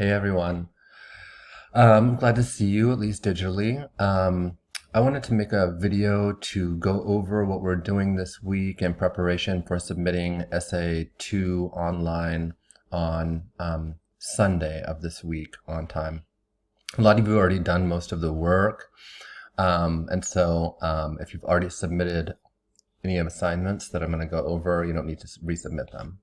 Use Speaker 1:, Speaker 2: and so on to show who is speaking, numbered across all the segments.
Speaker 1: Hey everyone. Glad to see you, at least digitally. I wanted to make a video to go over what we're doing this week in preparation for submitting Essay 2 online on Sunday of this week on time. A lot of you have already done most of the work, and so if you've already submitted any assignments that I'm going to go over, you don't need to resubmit them.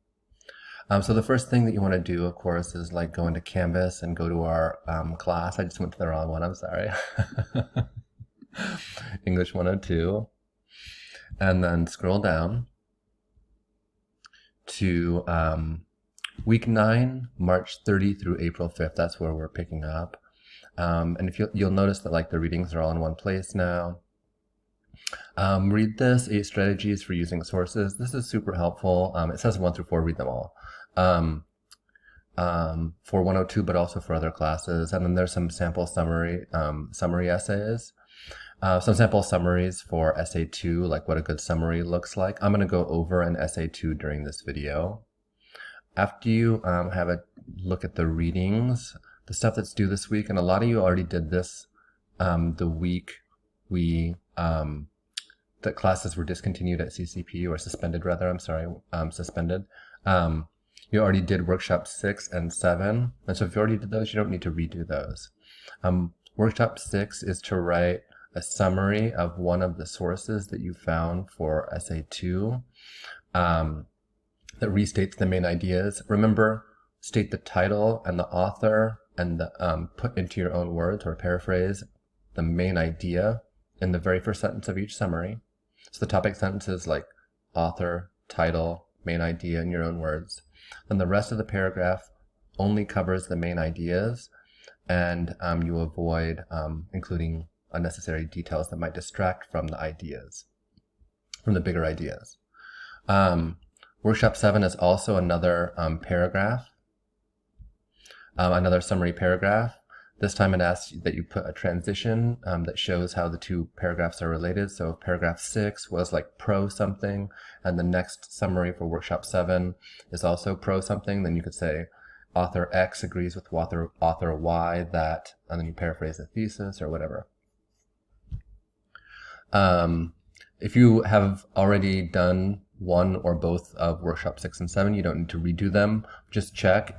Speaker 1: So the first thing that you want to do, of course, is like go into Canvas and go to our class. I just went to the wrong one, I'm sorry. English 102. And then scroll down to week 9, March 30 through April 5th. That's where we're picking up. And if you'll notice that like the readings are all in one place now. Read this, 8 strategies for using sources. This is super helpful. It says 1 through 4, read them all. For 102, but also for other classes. And then there's some sample summary essays. Some sample summaries for Essay 2, like what a good summary looks like. I'm going to go over an Essay 2 during this video. After you have a look at the readings, the stuff that's due this week, and a lot of you already did this the week that classes were discontinued at CCP, or suspended rather, I'm sorry, suspended. You already did workshop 6 and 7, and so if you already did those, you don't need to redo those. Workshop 6 is to write a summary of one of the sources that you found for Essay 2 that restates the main ideas. Remember, state the title and the author and put into your own words or paraphrase the main idea in the very first sentence of each summary. So the topic sentence is like author, title, main idea in your own words. Then the rest of the paragraph only covers the main ideas, and you avoid including unnecessary details that might distract from the ideas, from the bigger ideas. Workshop 7 is also another paragraph, another summary paragraph. This time it asks that you put a transition that shows how the two paragraphs are related. So paragraph 6 was like pro something, and the next summary for workshop 7 is also pro something. Then you could say author X agrees with author Y that, and then you paraphrase the thesis or whatever. If you have already done one or both of workshop 6 and 7, you don't need to redo them. Just check.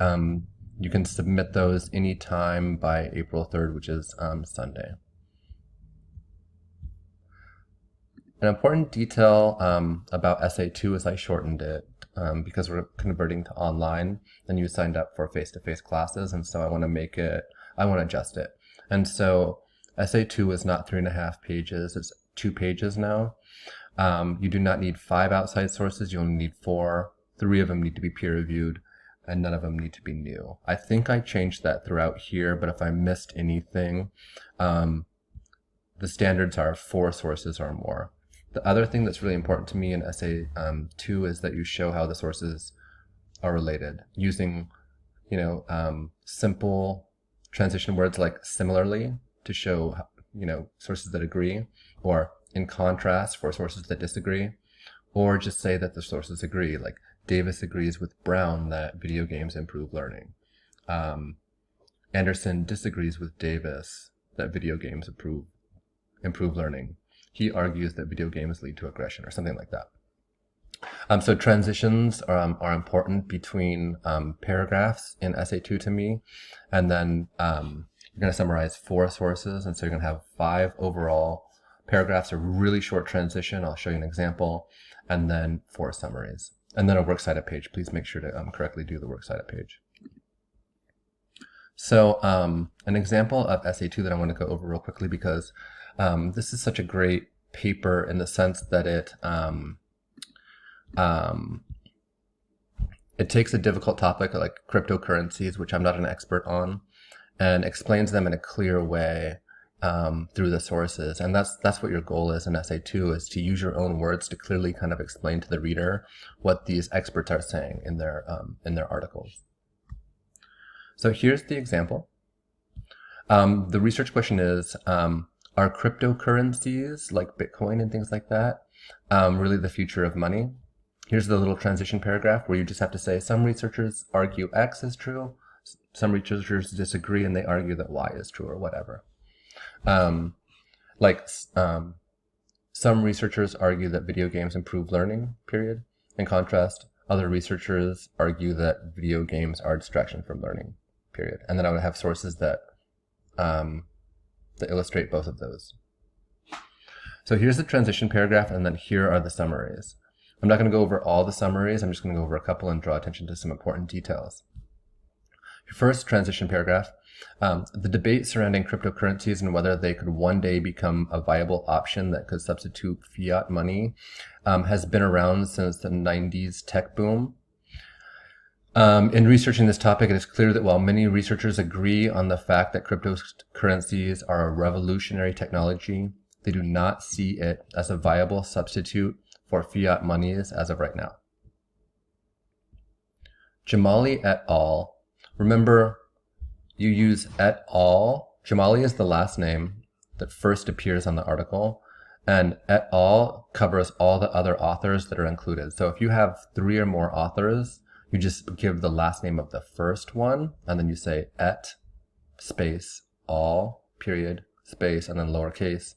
Speaker 1: You can submit those anytime by April 3rd, which is Sunday. An important detail about Essay 2 is I shortened it because we're converting to online, and you signed up for face-to-face classes, and so I want to adjust it. And so Essay 2 is not 3.5 pages, it's 2 pages now. You do not need 5 outside sources, you only need 4. 3 of them need to be peer-reviewed, and none of them need to be new. I think I changed that throughout here, but if I missed anything, the standards are 4 sources or more. The other thing that's really important to me in Essay 2 is that you show how the sources are related, using simple transition words like similarly to show sources that agree, or in contrast for sources that disagree, or just say that the sources agree, like Davis agrees with Brown that video games improve learning. Anderson disagrees with Davis that video games improve learning. He argues that video games lead to aggression, or something like that. So transitions are important between paragraphs in Essay 2 to me, and then you're going to summarize 4 sources, and so you're going to have 5 overall paragraphs, a really short transition, I'll show you an example, and then 4 summaries. And then a works cited page. Please make sure to correctly do the works cited page. So an example of Essay 2 that I want to go over real quickly, because this is such a great paper in the sense that it takes a difficult topic like cryptocurrencies, which I'm not an expert on, and explains them in a clear way through the sources. And that's what your goal is in Essay 2, is to use your own words to clearly kind of explain to the reader what these experts are saying in their articles. So here's the example. The research question is, are cryptocurrencies like Bitcoin and things like that really the future of money? Here's the little transition paragraph where you just have to say, some researchers argue X is true, some researchers disagree and they argue that Y is true or whatever. Some researchers argue that video games improve learning, period. In contrast, other researchers argue that video games are a distraction from learning, period. And then I would have sources that illustrate both of those. So here's the transition paragraph, and then here are the summaries. I'm not going to go over all the summaries. I'm just going to go over a couple and draw attention to some important details. Your first transition paragraph, the debate surrounding cryptocurrencies and whether they could one day become a viable option that could substitute fiat money has been around since the 90s tech boom. In researching this topic, it is clear that while many researchers agree on the fact that cryptocurrencies are a revolutionary technology, they do not see it as a viable substitute for fiat monies as of right now. Jamali et al. Remember, you use et al. Jamali is the last name that first appears on the article, and et al. Covers all the other authors that are included. So if you have 3 or more authors, you just give the last name of the first one, and then you say et space al period space and then lowercase.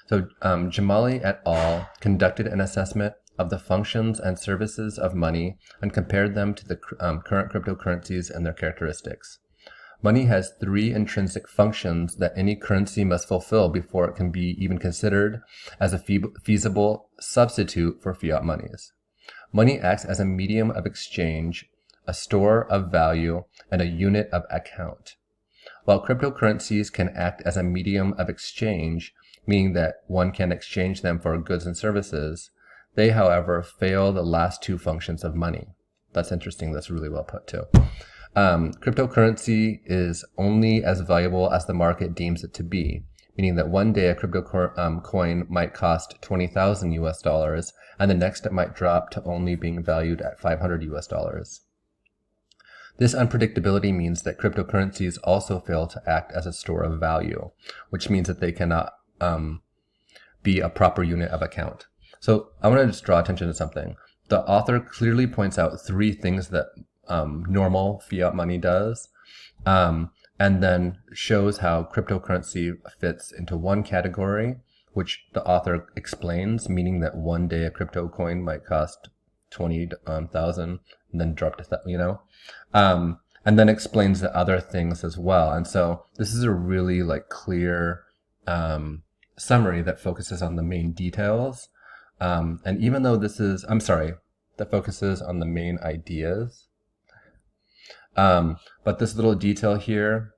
Speaker 1: So Jamali et al. Conducted an assessment of the functions and services of money and compared them to the current cryptocurrencies and their characteristics. Money has 3 intrinsic functions that any currency must fulfill before it can be even considered as a feasible substitute for fiat monies. Money acts as a medium of exchange, a store of value, and a unit of account. While cryptocurrencies can act as a medium of exchange, meaning that one can exchange them for goods and services, they, however, fail the last 2 functions of money. That's interesting. That's really well put, too. Cryptocurrency is only as valuable as the market deems it to be, meaning that one day a crypto coin might cost $20,000 and the next it might drop to only being valued at $500. This unpredictability means that cryptocurrencies also fail to act as a store of value, which means that they cannot be a proper unit of account. So I want to just draw attention to something. The author clearly points out 3 things that normal fiat money does, and then shows how cryptocurrency fits into one category, which the author explains, meaning that one day a crypto coin might cost 20,000 and then drop to and then explains the other things as well. And so this is a really clear summary that focuses on the main details. And even though that focuses on the main ideas. But this little detail here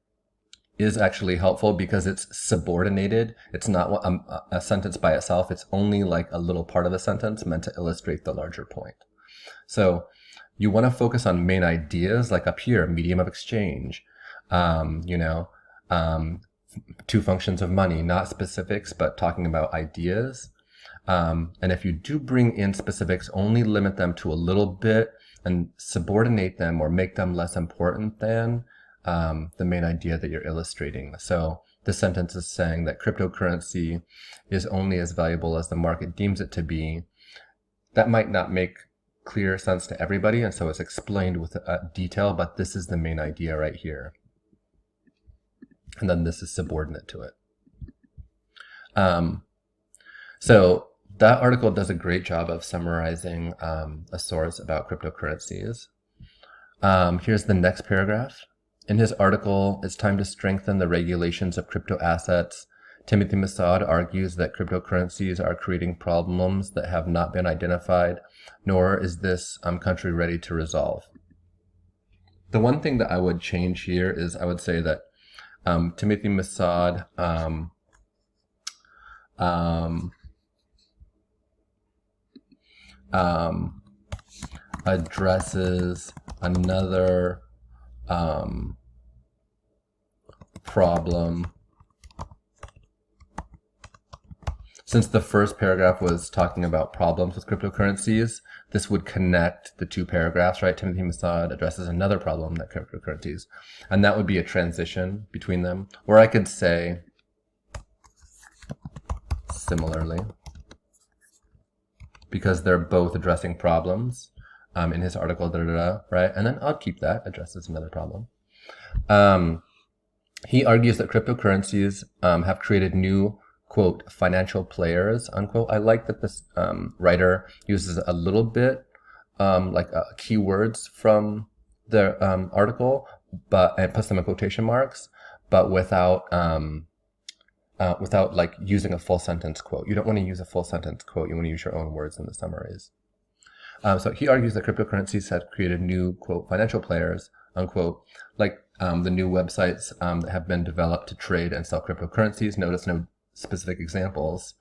Speaker 1: is actually helpful because it's subordinated. It's not a sentence by itself. It's only a little part of a sentence meant to illustrate the larger point. So you want to focus on main ideas, like up here, medium of exchange, 2 functions of money, not specifics, but talking about ideas. And if you do bring in specifics, only limit them to a little bit and subordinate them or make them less important than the main idea that you're illustrating. So this sentence is saying that cryptocurrency is only as valuable as the market deems it to be. That might not make clear sense to everybody, and so it's explained with detail, but this is the main idea right here. And then this is subordinate to it. So that article does a great job of summarizing a source about cryptocurrencies. Here's the next paragraph. In his article, It's Time to Strengthen the Regulations of Crypto Assets, Timothy Masad argues that cryptocurrencies are creating problems that have not been identified, nor is this country ready to resolve. The one thing that I would change here is I would say that Timothy Masad addresses another problem. Since the first paragraph was talking about problems with cryptocurrencies, this would connect the 2 paragraphs, right? Timothy Masad addresses another problem that cryptocurrencies, and that would be a transition between them, where I could say similarly, because they're both addressing problems in his article, right? And then I'll keep that, addresses another problem. He argues that cryptocurrencies have created new, quote, financial players, unquote. I like that this writer uses a little bit keywords from the article, and puts them in quotation marks, but without like using a full sentence quote. You don't want to use a full sentence quote. You want to use your own words in the summaries. So he argues that cryptocurrencies have created new, quote, financial players, unquote, like the new websites that have been developed to trade and sell cryptocurrencies. Notice no specific examples,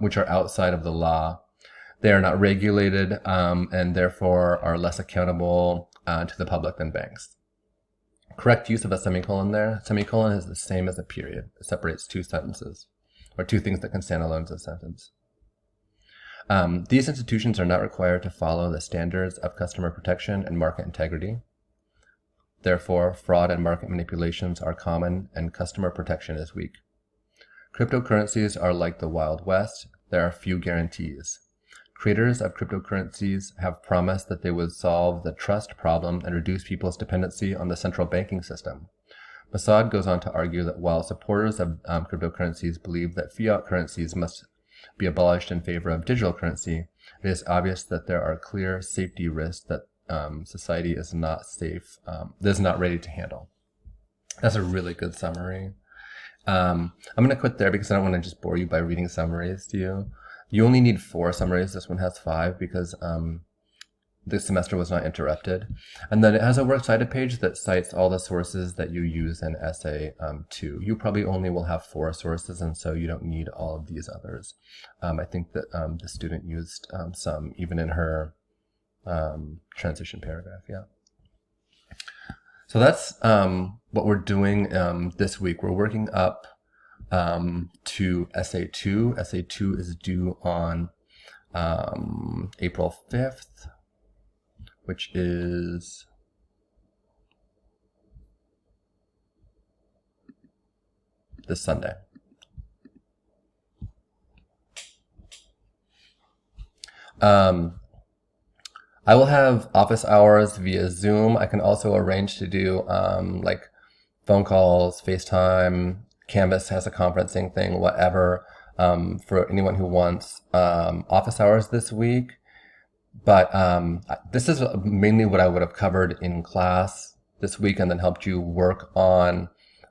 Speaker 1: which are outside of the law. They are not regulated and therefore are less accountable to the public than banks. Correct use of a semicolon there. Semicolon is the same as a period. It separates two sentences, or two things that can stand alone as a sentence. These institutions are not required to follow the standards of customer protection and market integrity. Therefore, fraud and market manipulations are common and customer protection is weak. Cryptocurrencies are like the Wild West. There are few guarantees. Creators of cryptocurrencies have promised that they would solve the trust problem and reduce people's dependency on the central banking system. Masad goes on to argue that while supporters of cryptocurrencies believe that fiat currencies must be abolished in favor of digital currency, it is obvious that there are clear safety risks that society is not safe, is not ready to handle. That's a really good summary. I'm going to quit there because I don't want to just bore you by reading summaries to you. You only need 4 summaries. This one has 5 because this semester was not interrupted. And then it has a works cited page that cites all the sources that you use in essay 2. You probably only will have 4 sources, and so you don't need all of these others. I think that the student used some even in her transition paragraph, yeah. So that's what we're doing this week. We're working up to essay 2. Essay 2 is due on April 5th, which is this Sunday. I will have office hours via Zoom. I can also arrange to do like phone calls, FaceTime. Canvas has a conferencing thing, whatever, for anyone who wants office hours this week. But this is mainly what I would have covered in class this week and then helped you work on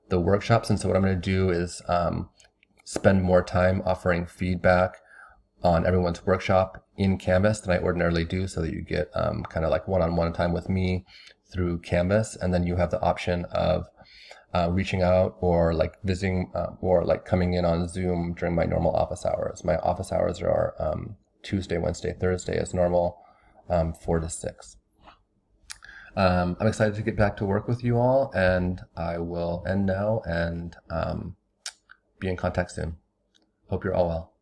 Speaker 1: the workshops. And so what I'm going to do is spend more time offering feedback on everyone's workshop in Canvas than I ordinarily do, so that you get kind of like one-on-one time with me through Canvas. And then you have the option of reaching out or like visiting or like coming in on Zoom during my normal office hours. My office hours are Tuesday, Wednesday, Thursday as normal, 4 to 6. I'm excited to get back to work with you all, and I will end now and be in contact soon. Hope you're all well.